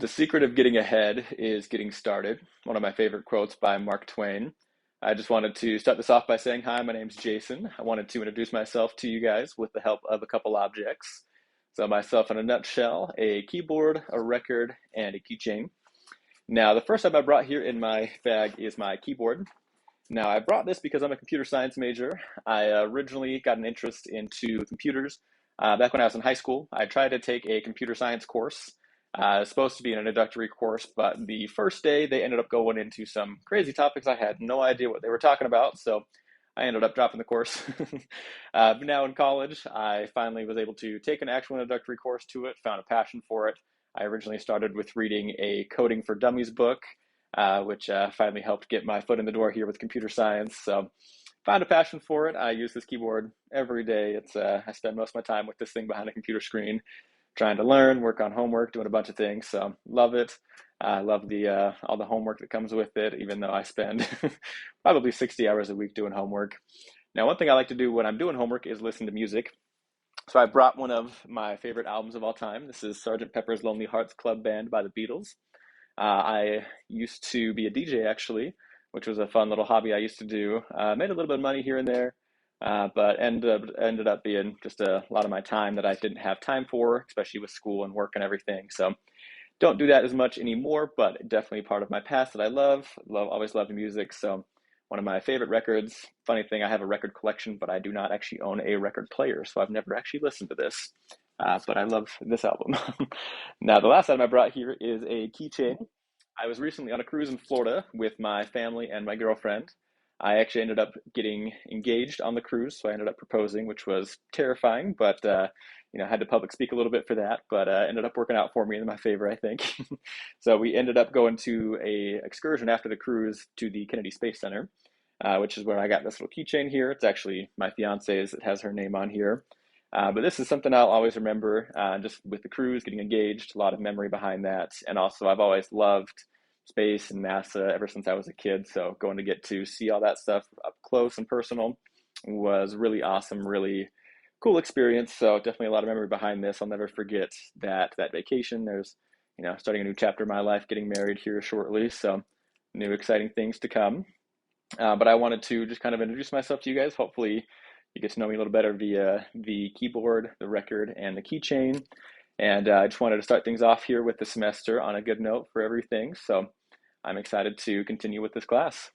The secret of getting ahead is getting started. One of my favorite quotes by Mark Twain. I just wanted to start this off by saying, hi, my name's Jason. I wanted to introduce myself to you guys with the help of a couple objects. So, myself in a nutshell, a keyboard, a record, and a keychain. Now, the first item I brought here in my bag is my keyboard. Now, I brought this because I'm a computer science major. I originally got an interest into computers back when I was in high school. I tried to take a computer science course. It was supposed to be an introductory course, but the first day they ended up going into some crazy topics. I had no idea what they were talking about, so I ended up dropping the course. But now in college, I finally was able to take an actual introductory course to it, found a passion for it. I originally started with reading a Coding for Dummies book, which finally helped get my foot in the door here with computer science. So found a passion for it. I use this keyboard every day. I spend most of my time with this thing behind a computer screen, trying to learn, work on homework, doing a bunch of things. So love it. I love the all the homework that comes with it, even though I spend probably 60 hours a week doing homework. Now, one thing I like to do when I'm doing homework is listen to music. So I brought one of my favorite albums of all time. This is Sgt. Pepper's Lonely Hearts Club Band by the Beatles. I used to be a DJ actually, which was a fun little hobby I used to do. Made a little bit of money here and there, but ended up being just a lot of my time that I didn't have time for, especially with school and work and everything. So don't do that as much anymore, but definitely part of my past that I love. Always loved music. So one of my favorite records. Funny thing, I have a record collection, but I do not actually own a record player, so I've never actually listened to this. But I love this album. Now, the last item I brought here is a keychain. I was recently on a cruise in Florida with my family and my girlfriend. I actually ended up getting engaged on the cruise, so I ended up proposing, which was terrifying, but I had to public speak a little bit for that, but ended up working out for me in my favor, I think. So we ended up going to a excursion after the cruise to the Kennedy Space Center, which is where I got this little keychain here. It's actually my fiance's. It has her name on here. But this is something I'll always remember, just with the cruise, getting engaged, a lot of memory behind that. And also, I've always loved space and NASA ever since I was a kid. So going to get to see all that stuff up close and personal was really awesome, really cool experience. So definitely a lot of memory behind this. I'll never forget that vacation. There's, starting a new chapter in my life, getting married here shortly. So new exciting things to come. But I wanted to just kind of introduce myself to you guys. Hopefully you get to know me a little better via the keyboard, the record, and the keychain. And I just wanted to start things off here with the semester on a good note for everything. So I'm excited to continue with this class.